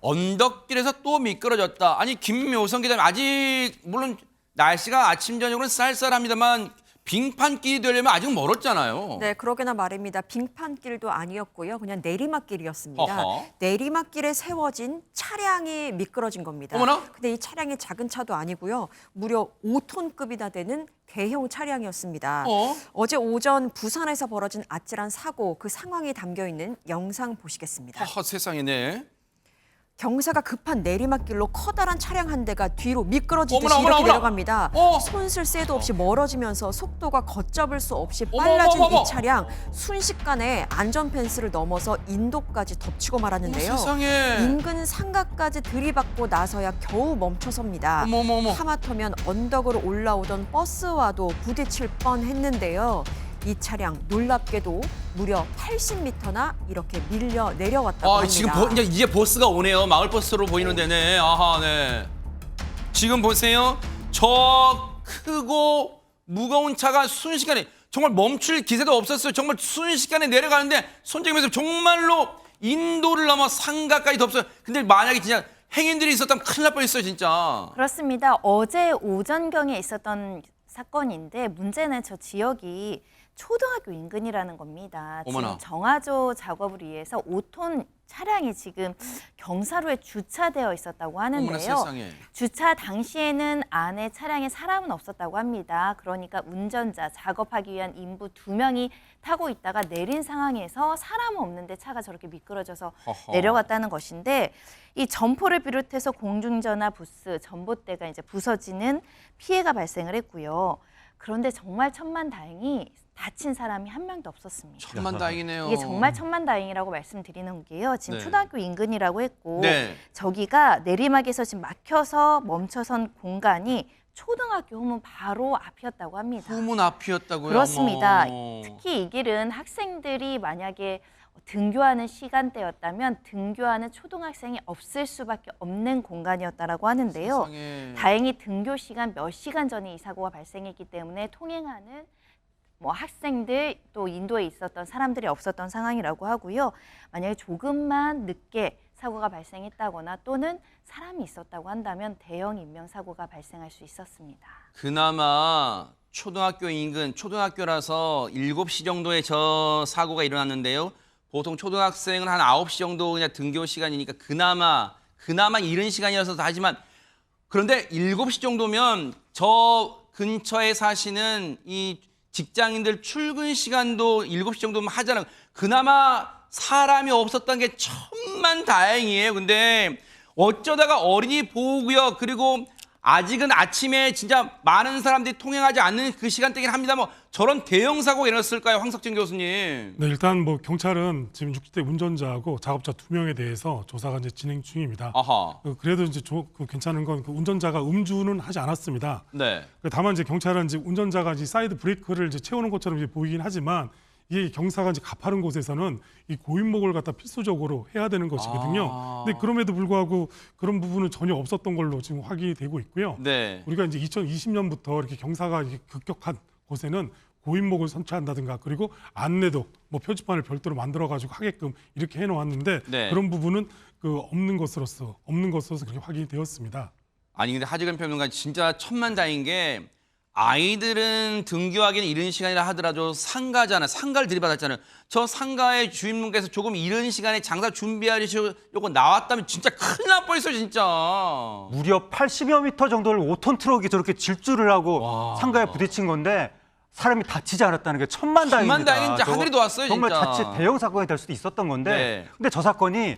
언덕길에서 또 미끄러졌다. 아니 김묘성 기자님 아직 물론 날씨가 아침 저녁으로는 쌀쌀합니다만 빙판길이 되려면 아직 멀었잖아요. 네, 그러게나 말입니다. 빙판길도 아니었고요. 그냥 내리막길이었습니다. 어허. 내리막길에 세워진 차량이 미끄러진 겁니다. 어머나? 근데 이 차량이 작은 차도 아니고요. 무려 5톤급이나 되는 대형 차량이었습니다. 어제 오전 부산에서 벌어진 아찔한 사고, 그 상황이 담겨 있는 영상 보시겠습니다. 세상에네. 경사가 급한 내리막길로 커다란 차량 한 대가 뒤로 미끄러지듯이 어머나, 이렇게 어머나. 내려갑니다. 손쓸 새도 없이 멀어지면서 속도가 걷잡을 수 없이 빨라진 어머. 이 차량, 순식간에 안전 펜스를 넘어서 인도까지 덮치고 말았는데요. 세상에. 인근 상가까지 들이받고 나서야 겨우 멈춰섭니다. 어머. 하마터면 언덕으로 올라오던 버스와도 부딪힐 뻔했는데요. 이 차량 놀랍게도 무려 80m나 이렇게 밀려 내려왔다고 합니다. 지금 이제 버스가 오네요. 마을 버스로 보이는데, 네. 아하, 네. 지금 보세요. 저 크고 무거운 차가 순식간에 정말 멈출 기세도 없었어요. 정말 순식간에 내려가는데 손정면서 정말로 인도를 넘어 상가까지 덮어요. 근데 만약에 진짜 행인들이 있었다면 큰일 날 뻔했어요, 진짜. 그렇습니다. 어제 오전경에 있었던 사건인데 문제는 저 지역이 초등학교 인근이라는 겁니다. 어머나. 지금 정화조 작업을 위해서 5톤 차량이 지금 경사로에 주차되어 있었다고 어머나 하는데요. 세상에. 주차 당시에는 안에 차량에 사람은 없었다고 합니다. 그러니까 운전자, 작업하기 위한 인부 2명이 타고 있다가 내린 상황에서 사람은 없는데 차가 저렇게 미끄러져서 허허. 내려갔다는 것인데 이 점포를 비롯해서 공중전화 부스, 전봇대가 이제 부서지는 피해가 발생을 했고요. 그런데 정말 천만다행히 다친 사람이 한 명도 없었습니다. 천만다행이네요. 이게 정말 천만다행이라고 말씀드리는 게요. 지금 네. 초등학교 인근이라고 했고 네. 저기가 내리막에서 지금 막혀서 멈춰선 공간이 초등학교 후문 바로 앞이었다고 합니다. 후문 앞이었다고요? 그렇습니다. 어머. 특히 이 길은 학생들이 만약에 등교하는 시간대였다면 등교하는 초등학생이 없을 수밖에 없는 공간이었다라고 하는데요. 세상에. 다행히 등교 시간 몇 시간 전에 이 사고가 발생했기 때문에 통행하는 학생들 또 인도에 있었던 사람들이 없었던 상황이라고 하고요. 만약에 조금만 늦게 사고가 발생했다거나 또는 사람이 있었다고 한다면 대형 인명사고가 발생할 수 있었습니다. 그나마 초등학교 인근, 초등학교라서 7시 정도에 저 사고가 일어났는데요. 보통 초등학생은 한 9시 정도 그냥 등교 시간이니까 그나마 이른 시간이라서 하지만 그런데 7시 정도면 저 근처에 사시는 이 직장인들 출근 시간도 7시 정도면 하잖아요. 그나마 사람이 없었던 게 천만다행이에요. 근데 어쩌다가 어린이 보호구역 그리고 아직은 아침에 진짜 많은 사람들이 통행하지 않는 그 시간대긴 합니다만 저런 대형 사고가 일어났을까요, 황석진 교수님? 네, 일단 경찰은 지금 60대 운전자하고 작업자 2명에 대해서 조사가 이제 진행 중입니다. 아하. 그래도 이제 괜찮은 건 운전자가 음주는 하지 않았습니다. 네. 다만 이제 경찰은 이제 운전자가 이제 사이드 브레이크를 이제 채우는 것처럼 이제 보이긴 하지만 이게 경사가 이제 가파른 곳에서는 이 고인목을 갖다 필수적으로 해야 되는 것이거든요. 근데 그럼에도 불구하고 그런 부분은 전혀 없었던 걸로 지금 확인이 되고 있고요. 네. 우리가 이제 2020년부터 이렇게 경사가 이렇게 급격한 곳에는 고인목을 선취한다든가 그리고 안내도 표지판을 별도로 만들어 가지고 하게끔 이렇게 해놓았는데 네. 그런 부분은 없는 것으로서 그렇게 확인이 되었습니다. 아니 근데 하지근 평론가 진짜 천만다행인 게 아이들은 등교하기는 이른 시간이라 하더라도 상가를 들이받았잖아요. 저 상가의 주인분께서 조금 이른 시간에 장사 준비하려고 나왔다면 진짜 큰일 날 뻔했어요, 진짜. 무려 80여 미터 정도를 5톤 트럭이 저렇게 질주를 하고 상가에 부딪힌 건데 사람이 다치지 않았다는 게 천만다행입니다. 천만다행인 진짜 하늘이 도왔어요, 정말 진짜. 자칫 대형 사고가 될 수도 있었던 건데 네. 근데 저 사건이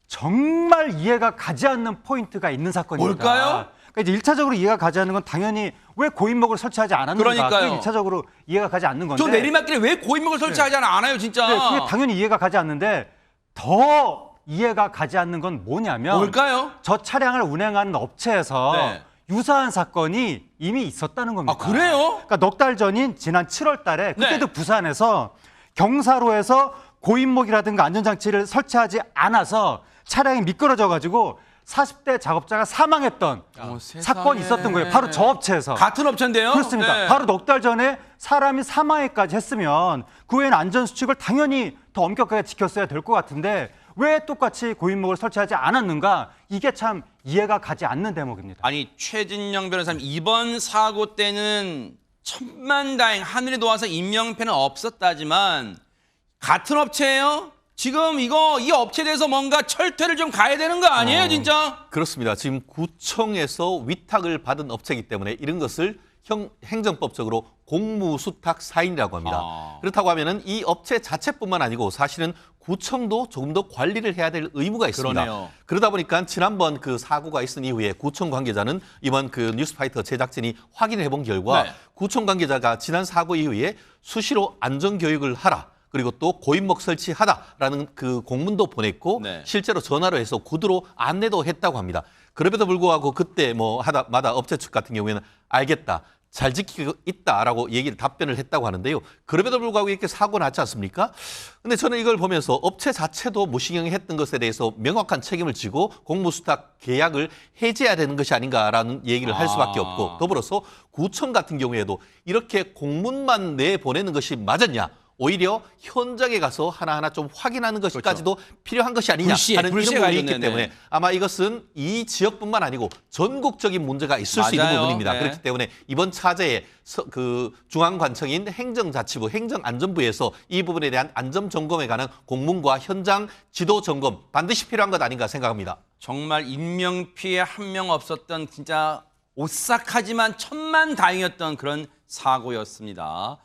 정말 이해가 가지 않는 포인트가 있는 사건입니다. 뭘까요? 그러니까 이제 1차적으로 이해가 가지 않는 건 당연히 왜 고인목을 설치하지 않았는가. 그러니까요. 그게 1차적으로 이해가 가지 않는 건데. 저 내리막길에 왜 고인목을 설치하지 않아요, 진짜? 네, 그게 당연히 이해가 가지 않는데 더 이해가 가지 않는 건 뭐냐면 뭘까요? 저 차량을 운행하는 업체에서 네. 유사한 사건이 이미 있었다는 겁니다. 아, 그래요? 그러니까 넉 달 전인 지난 7월 달에 그때도 네. 부산에서 경사로에서 고인목이라든가 안전장치를 설치하지 않아서 차량이 미끄러져 가지고 40대 작업자가 사망했던 사건이 있었던 거예요. 바로 저 업체에서. 같은 업체인데요? 그렇습니다. 네. 바로 넉 달 전에 사람이 사망에까지 했으면 그 외에는 안전수칙을 당연히 더 엄격하게 지켰어야 될 것 같은데 왜 똑같이 고인목을 설치하지 않았는가? 이게 참 이해가 가지 않는 대목입니다. 아니 최진영 변호사님 이번 사고 때는 천만다행 하늘이 도와서 인명피해는 없었다지만 같은 업체예요? 지금 이 업체에 대해서 뭔가 철퇴를 좀 가야 되는 거 아니에요, 진짜? 그렇습니다. 지금 구청에서 위탁을 받은 업체이기 때문에 이런 것을 행정법적으로 공무수탁 사인이라고 합니다. 그렇다고 하면은 이 업체 자체뿐만 아니고 사실은 구청도 조금 더 관리를 해야 될 의무가 있습니다. 그러네요. 그러다 보니까 지난번 그 사고가 있은 이후에 구청 관계자는 이번 그 뉴스파이터 제작진이 확인해 본 결과 네. 구청 관계자가 지난 사고 이후에 수시로 안전교육을 하라. 그리고 또 고인목 설치하다라는 그 공문도 보냈고 네. 실제로 전화로 해서 구두로 안내도 했다고 합니다. 그럼에도 불구하고 그때 뭐 하다마다 업체 측 같은 경우에는 알겠다. 잘 지키고 있다라고 답변을 했다고 하는데요. 그럼에도 불구하고 이렇게 사고 났지 않습니까? 근데 저는 이걸 보면서 업체 자체도 무신경했던 것에 대해서 명확한 책임을 지고 공무수탁 계약을 해제해야 되는 것이 아닌가라는 얘기를 할 수밖에 없고 더불어서 구청 같은 경우에도 이렇게 공문만 내보내는 것이 맞았냐? 오히려 현장에 가서 하나하나 좀 확인하는 것까지도 필요한 것이 아니냐 하는 이런 부분이 있기 때문에 아마 이것은 이 지역뿐만 아니고 전국적인 문제가 있을 수 있는 맞아요. 부분입니다. 네. 그렇기 때문에 이번 차제에 그 중앙관청인 행정자치부, 행정안전부에서 이 부분에 대한 안전점검에 관한 공문과 현장 지도 점검 반드시 필요한 것 아닌가 생각합니다. 정말 인명피해 한 명 없었던 진짜 오싹하지만 천만다행이었던 그런 사고였습니다.